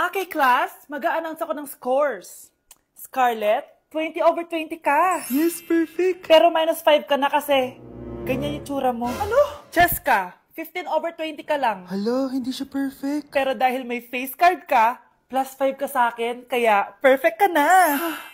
Okay, class, mag-a-announce ako ng scores. Scarlett, 20/20 ka. Yes, perfect. Pero -5 ka na kasi ganyan yung tsura mo. Ano? Cheska, 15/20 ka lang. Hala, hindi siya perfect. Pero dahil may face card ka, +5 ka sa akin, kaya perfect ka na.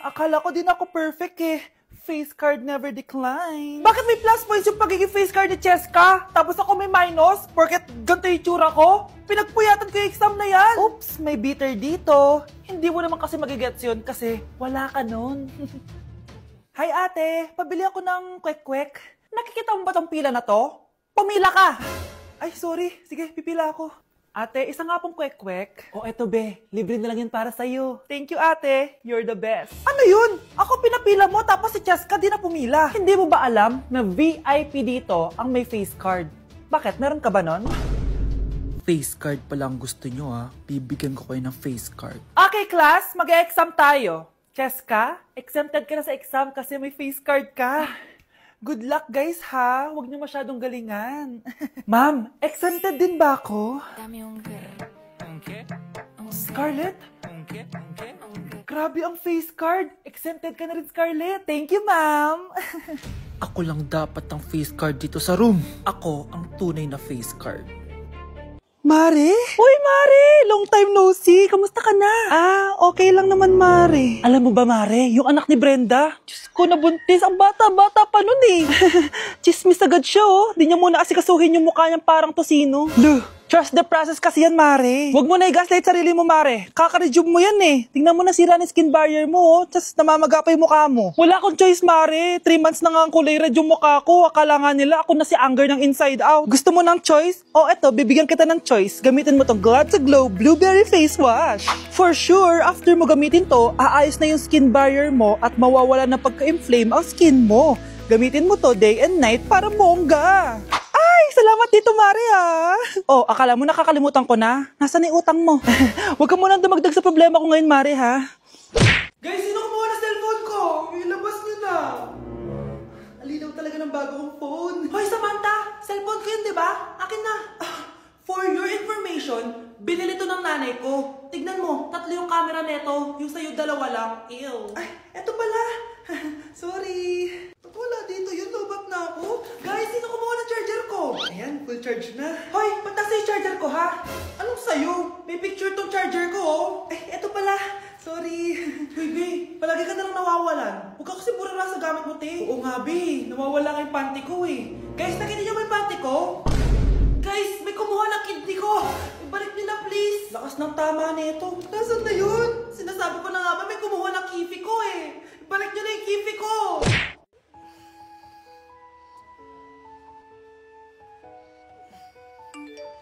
Akala ko din ako perfect eh. Face card never decline. Bakit may plus points yung pagiging face card ni Cheska? Tapos ako may minus? Porket ganito yung tsura ko? Pinagpuyatan ko yung exam na yan. Oops, may bitter dito. Hindi mo naman kasi magigets yun kasi wala ka nun. Hi ate, pabili ako ng kwek-kwek. Nakikita mo ba tong pila na to? Pumila ka! Ay, sorry. Sige, pipila ako. Ate, isa nga pong kwek-kwek. O eto be, libre na lang yan para sa'yo. Thank you ate, you're the best. Ano yun? Ako pinapila mo tapos si Cheska di na pumila. Hindi mo ba alam na VIP dito ang may face card? Bakit? Meron ka ba nun? Face card pa lang gusto nyo ha. Bibigyan ko kayo ng face card. Okay class, mag-e-exam tayo. Cheska, exempted ka na sa exam kasi may face card ka. Good luck guys ha, huwag niyo masyadong galingan. Ma'am, exempted din ba ako? Scarlett? Grabe ang face card. Exempted ka na rin, Scarlett. Thank you, ma'am. Ako lang dapat ang face card dito sa room. Ako ang tunay na face card. Mare? Uy, Mare! Long time no see. Kamusta ka na? Okay lang naman, Mare. Alam mo ba, Mare? Yung anak ni Brenda, Diyos ko, nabuntis. Ang bata-bata pa nun eh. Chismis agad siya oh. Di niya muna asikasuhin yung mukha niyang parang tosino. Duh! Trust the process kasi yan, Mare. Huwag mo na i-gaslight sarili mo, Mare. Kaka-rejuve mo yan eh. Tingnan mo na sira ng skin barrier mo, oh. Tapos namamaga pa yung mukha mo. Wala akong choice, Mare. 3 months na nga ang kulay red yung mukha ko. Akala nga nila ako na si Anger ng inside out. Gusto mo ng choice? Oh, eto, bibigyan kita ng choice. Gamitin mo tong Glad to Glow Blueberry Face Wash. For sure, after mo gamitin to, aayos na yung skin barrier mo at mawawala na pagka-inflame ang skin mo. Gamitin mo to day and night para bongga. Salamat dito, Mare, ha? Oh, akala mo nakakalimutan ko na? Nasaan yung utang mo? Huwag ka muna dumagdag sa problema ko ngayon, Mare, ha? Guys, sino kumuha na cellphone ko? Ilabas niyo na. Alinaw talaga ng bago kong phone. Hoy, Samantha! Cellphone ko yun, di ba? Akin na. For your information, binili to ng nanay ko. Tignan mo, 3 yung camera neto. Yung sa'yo 2 lang. Ew. Ay, eto pala. Sorry. Wala dito yun, lobat na ako. Guys, sino kumuha ng charger ko? Ayan, full charge na. Hoy, ba't nasa yung charger ko, ha? Anong sa'yo? May picture tong charger ko, oh. Ay, eto pala. Sorry. Hoy, babe, palagi ka na lang nawawalan. Huwag ka kasi pura sa gamit mo, te. Oo nga, babe. Nawawala nga yung panty ko, eh. Guys, nakita niyo ba yung panty ko? Guys, may kumuha ng kidney ko. Ibalik niyo na, please. Lakas ng tama nito. Nasaan na yun? Sinasabi ko na nga ba, may kumuha ng kifi ko, eh. Ibalik niyo na yung kifi ko.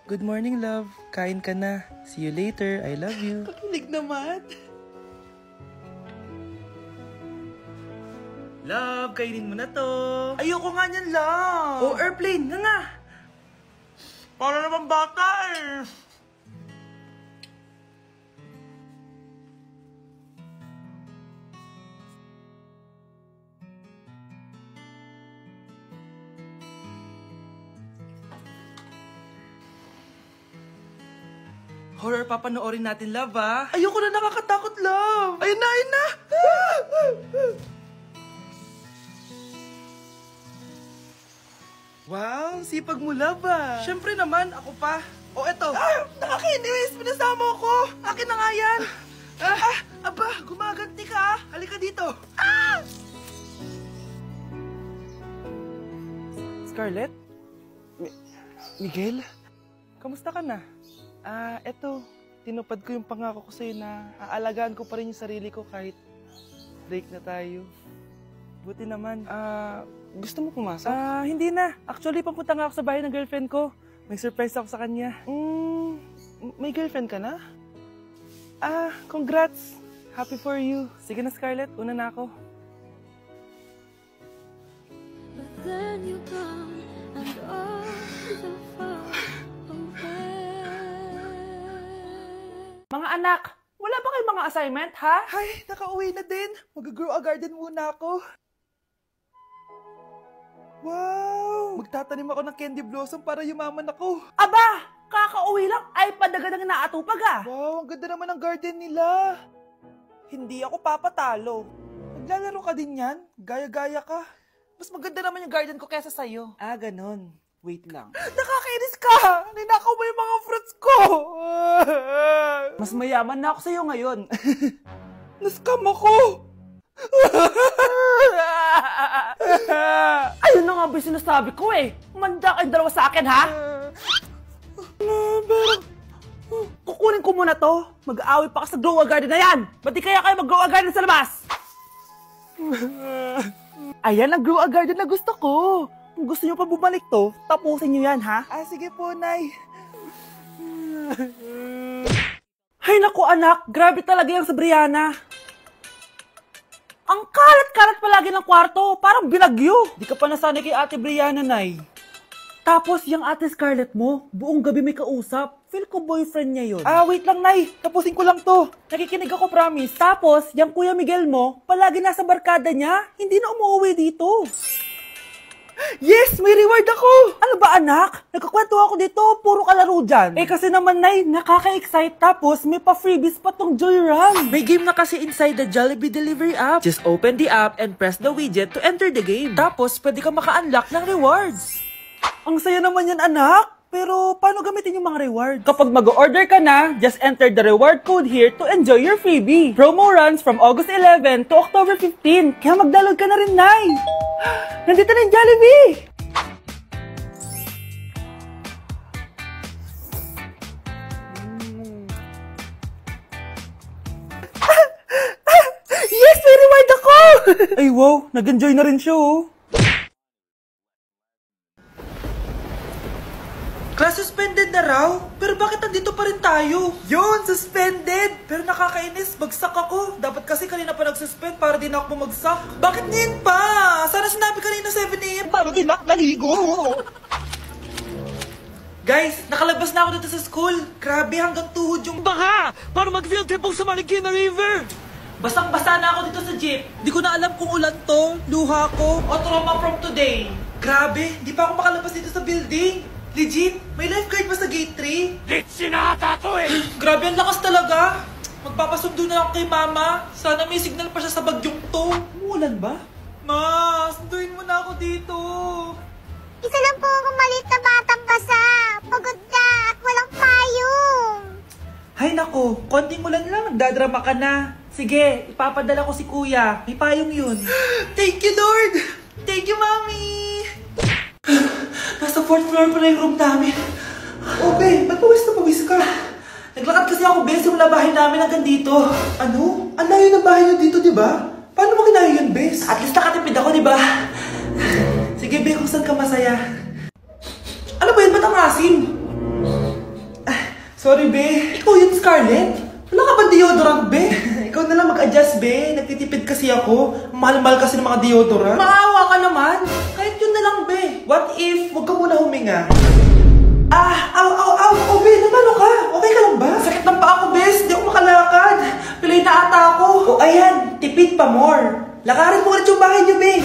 Good morning, love. Kain ka na. See you later. I love you. Kakilig naman. Love, kainin mo na to. Ayoko nga niyan, love. Oh, airplane. Nga. Para naman bata, eh. Horror papanoorin natin, love, ha? Ayoko na, nakakatakot, love. Ayun na, ayun na. Wow, sipag mo, love, ah. Siyempre naman, ako pa. O, eto. Nakakainis. Pinasama ko. Akin na nga yan. Aba, gumaganti ka, ah. Halika dito. Scarlett? Miguel? Kamusta ka na? Eto, tinupad ko yung pangako ko sa'yo na aalagaan ko pa rin yung sarili ko kahit break na tayo. Buti naman. Gusto mo pumasok? Hindi na. Actually, papunta nga ako sa bahay ng girlfriend ko. May surprise ako sa kanya. May girlfriend ka na? Congrats. Happy for you. Sige na, Scarlett. Una na ako. But then you come and all the fun. Mga anak, wala ba kayong mga assignment, ha? Ay, nakauwi na din. Mag-grow a garden muna ako. Wow! Magtatanim ako ng candy blossom para yumaman ako. Aba! Kakauwi lang, ay padagad ang naatupag ah. Wow, ang ganda naman ng garden nila. Hindi ako papatalo. Maglalaro ka din yan? Gaya-gaya ka. Mas maganda naman yung garden ko kesa sa'yo. Ah, ganon. Wait lang. Nakakainis ka! Ninakaw mo yung mga fruits ko! Mas mayaman na ako sa'yo ngayon. Nascam ako! Ayun na nga ba yung sinasabi ko eh. Manda kayong dalawa sa akin, ha? Kukunin ko muna to. Mag-aaway pa ka sa grow a garden na yan. Ba't di kaya kayo mag-grow a garden sa labas? Ayan ang grow a garden na gusto ko. Kung gusto nyo pa bumalik to, tapusin nyo yan, ha? Ah, sige po, Nay. Ay naku anak, grabe talaga yung sa Brianna. Ang kalat-kalat palagi ng kwarto, parang binagyo. Di ka pa nasanay kay Ate Brianna, Nay. Tapos yung Ate Scarlett mo, buong gabi may kausap. Feel ko boyfriend niya yun. Ah, wait lang, Nay. Tapusin ko lang to. Nakikinig ako, promise. Tapos, yung Kuya Miguel mo, palagi nasa barkada niya, hindi na umuwi dito. Yes! May reward ako! Ano ba anak? Nagkakwento ako dito, puro kalaro dyan. Eh kasi naman Nay, nakaka-excite tapos may pa-freebies pa tong Joy Run. May game na kasi inside the Jollibee Delivery app. Just open the app and press the widget to enter the game. Tapos, pwede ka maka-unlock ng rewards. Ang saya naman yan anak. Pero paano gamitin yung mga reward? Kapag mag-order ka na, just enter the reward code here to enjoy your freebie. Promo runs from August 11 to October 15. Kaya mag-download ka na rin, Nay. Nandito na yung Jollibee! Yes! May reward ako! Ay wow, nag-enjoy na rin siya oh. Class suspended na raw? Pero bakit nandito pa rin tayo? Yun, suspended! Pero nakakainis, bagsak ako. Dapat kasi kanina pa nag-suspend para di na ako bumagsak. Bakit ngayon pa? Sana sinabi kanina 7 AM. Paano din ako naligo? Guys, nakalabas na ako dito sa school. Grabe, hanggang tuhod yung Baka! Para mag-field trip sa Marikina River! basang-basa na ako dito sa jeep. Di ko na alam kung ulan to, luha ko, o trauma from today. Grabe, di pa ako makalabas dito sa building. Legit, may lifeguard ba sa gate 3? Litsi na ata to eh! Grabe, ang lakas talaga. Magpapasundo na ako kay mama. Sana may signal pa siya sa bagyong to. Umulan ba? Ma, sunduin mo na ako dito. Isa lang po akong maliit na batang basa. Pagod na at walang payong. Hay nako, konting ulan lang, nagdadrama ka na. Sige, ipapadala ko si kuya. May payong yun. Thank you, Lord! Thank you, Mommy! Nasa 4th floor pa na yung room namin. Oh, babe, ba't pawis na pawis ka? Naglakad kasi ako, Bes, yung labahin namin hanggang dito. Ano? Ang layo ng bahay nyo dito, di ba? Paano mo kinaya yun, Bes? At least nakatipid ako, di ba? Sige, Be, kung saan ka masaya. Ano ba yun? Ba't ang asim? Sorry, Be. Ikaw yun, Scarlett? Wala ka ba deodorant, Be? Ikaw na lang mag-adjust, Be. Nagtitipid kasi ako. Mahal-mahal kasi ng mga deodorant. Maawa ka naman. Kahit yun na lang, Be. What if, wag ka muna huminga? Oh, Be, nabalo ka? Okay ka lang ba? Sakit ng paa ko, Bes. Di ako makalakad. Pilay na ata ako. O, ayan. Tipid pa more. Lakarin mo ulit yung bahay niyo, Be.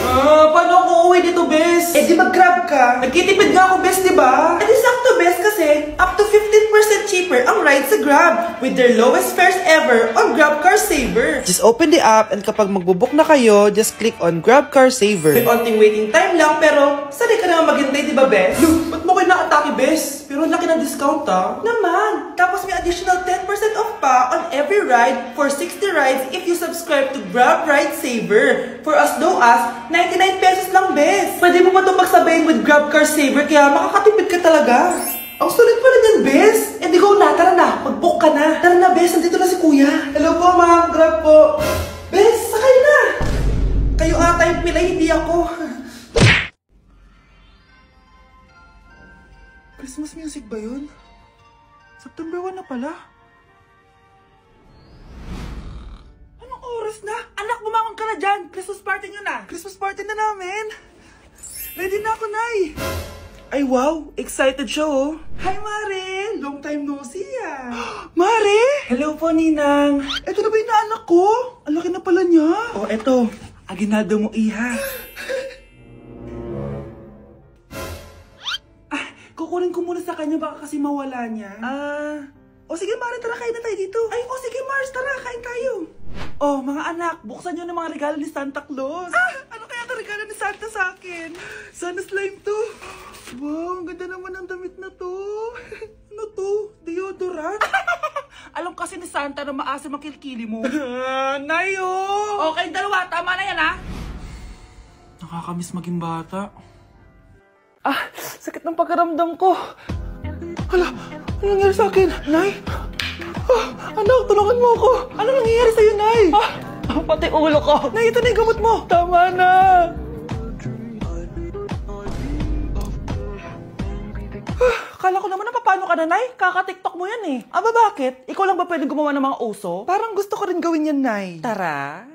Paano ako uuwi dito, Bes? Eh, di mag-grab ka. Nagtitipid nga ako, Bes, di ba? Eh, di sakto, Bes, kasi up to 15% cheaper ang ride sa Grab with their lowest fares ever on Grab Car Saver. Just open the app and kapag magbubook na kayo, just click on Grab Car Saver. May onting waiting time lang, pero sanay ka naman maghintay, di ba, Bes? Ba't mo kayo nakatake, Bes? Pero ang laki ng discount, ah. Naman. Tapos may additional 10% off pa on every ride for 60 rides if you subscribe to Grab Ride Saver. For as low as 99 pesos lang, Bes. Pwede mo ba itong magsabayin with Grab Car Saver kaya makakatipid ka talaga. Ang sulit pala niyan, Bes. Eh di go na, tara na. Mag-book ka na. Tara na, Bes. Nandito na si Kuya. Hello po, ma'am. Grab po. Bes, sakay na. Kayo ata yung pilay, hindi ako. Christmas music ba yun? September 1 na pala. Anong oras na? Anak, bumangon ka na dyan. Christmas party nyo na. Christmas party na namin. Ready na ako, Nay. Ay, wow. Excited siya, oh. Hi, Mare. Long time no see, ah. Mare? Hello po, Ninang. Eto na ba yung naanak ko? Ang laki na pala niya. Oh, eto. Aginado mo, iha. kukunin ko muna sa kanya, baka kasi mawala niya. O sige, Mare, tara, kain na tayo dito. Ay, o sige, Mars, tara, kain tayo. Oh, mga anak, buksan nyo ng mga regalo ni Santa Claus. Ano kaya ang regalo ni Santa sa akin? Sana slime to. Wow, ang ganda naman ng damit na to. Ano to? Deodorant? Alam kasi ni Santa na maasim ang kilikili mo. Nayo! Okay, dalawa. Tama na yan, ha? Nakakamiss maging bata. Sakit ng pagkaramdam ko. Hala, ano nangyari sa akin? Nay? Anak, tulungan mo ako. Ano nangyayari sa'yo, Nay? Pati ulo ko. Nay, ito na yung gamot mo. Tama na. Kala ko naman na paano ka na, Nay? Kaka-tiktok mo yan eh. Bakit? Ikaw lang ba pwedeng gumawa ng mga uso? Parang gusto ko rin gawin yan, Nay. Tara.